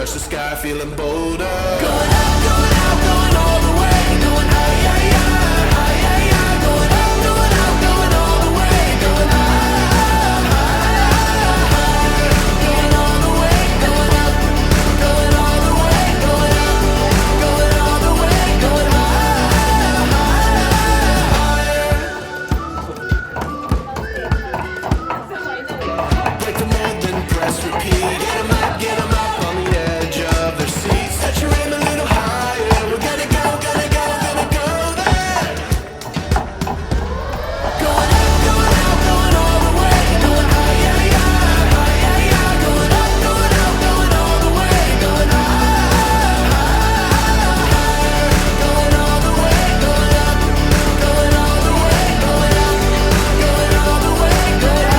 touch the sky, feeling bolder. Going up, going out, going all the way. Going high, yeah, yeah, high, yeah, yeah. Going up, going out, going all the way. Going high, going all the way. Going up, going all the way. Going up, going all the way. Going Break the mold, then press repeat. Get 'em up on the edge of their seats. Set your aim a little higher. We're gonna go, gonna go, gonna go there. going up, going out, going all the way. Going high, yeah, yeah, high, yeah, yeah. Going up, going out, going all the way. Going going all the way. Going up, going all the way. Going up, going all the way. Going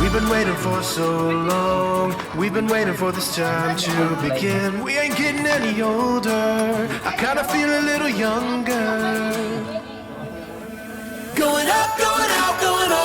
We've been waiting for so long. We've been waiting for this time to begin. We ain't getting any older. I kinda feel a little younger. going up, going out, going all